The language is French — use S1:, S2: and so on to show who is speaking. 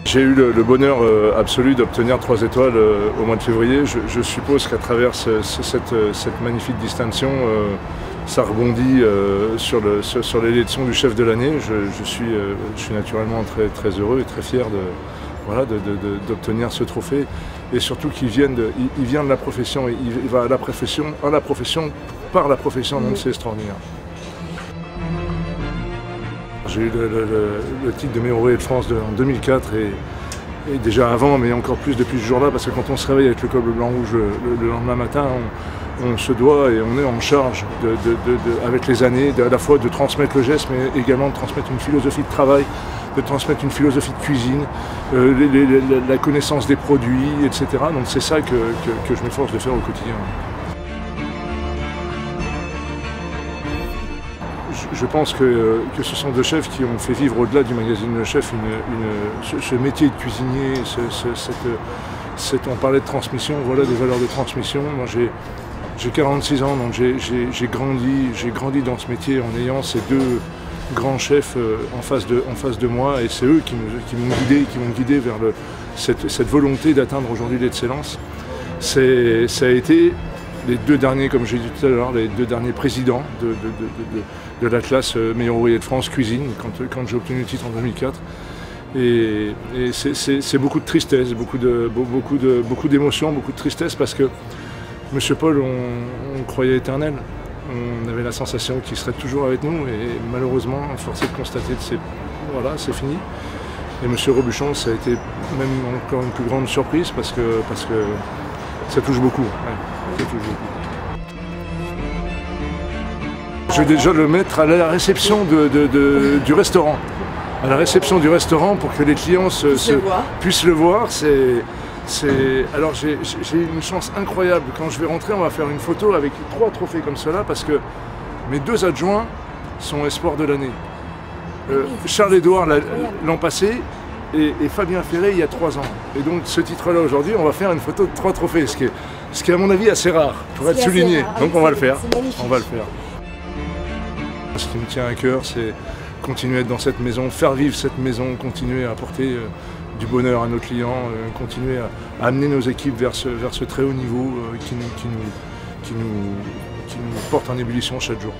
S1: J'ai eu le bonheur absolu d'obtenir 3 étoiles au mois de février. Je suppose qu'à travers cette magnifique distinction, ça rebondit sur l'élection du chef de l'année. Je suis naturellement très heureux et très fier d'obtenir ce trophée. Et surtout qu'il vient de la profession, et il va à la profession, par la profession, donc c'est extraordinaire. J'ai eu le titre de meilleur ouvrier de France en 2004 et déjà avant, mais encore plus depuis ce jour-là, parce que quand on se réveille avec le col bleu blanc rouge le lendemain matin, on se doit et on est en charge avec les années, à la fois de transmettre le geste, mais également de transmettre une philosophie de travail, de transmettre une philosophie de cuisine, la connaissance des produits, etc. Donc c'est ça que je m'efforce de faire au quotidien. Je pense que ce sont deux chefs qui ont fait vivre au-delà du magazine Le Chef ce métier de cuisinier, on parlait de transmission, voilà des valeurs de transmission. Moi j'ai 46 ans, donc j'ai grandi dans ce métier en ayant ces deux grands chefs en face de moi, et c'est eux qui m'ont guidé vers cette volonté d'atteindre aujourd'hui l'excellence. Ça a été les deux derniers, comme j'ai dit tout à l'heure, les deux derniers présidents de l'Atlas meilleur ouvrier de France cuisine, quand j'ai obtenu le titre en 2004. Et c'est beaucoup de tristesse, beaucoup d'émotions, beaucoup de tristesse, parce que M. Paul, on croyait éternel. On avait la sensation qu'il serait toujours avec nous, et malheureusement, force est de constater que c'est fini. Et M. Robuchon, ça a été même encore une plus grande surprise, parce que ça touche beaucoup. Ouais, ça touche beaucoup. Je vais déjà le mettre à la réception du restaurant. À la réception du restaurant, pour que les clients puissent le voir. Alors j'ai une chance incroyable. Quand je vais rentrer, on va faire une photo avec 3 trophées comme cela, parce que mes 2 adjoints sont espoirs de l'année. Charles-Édouard l'an passé, et Fabien Ferré il y a 3 ans. Et donc ce titre-là aujourd'hui, on va faire une photo de 3 trophées, ce qui est à mon avis assez rare, pour être souligné. Donc on va le faire. On va le faire. Ce qui me tient à cœur, c'est continuer à être dans cette maison, faire vivre cette maison, continuer à apporter du bonheur à nos clients, continuer à amener nos équipes vers ce très haut niveau qui nous porte en ébullition chaque jour.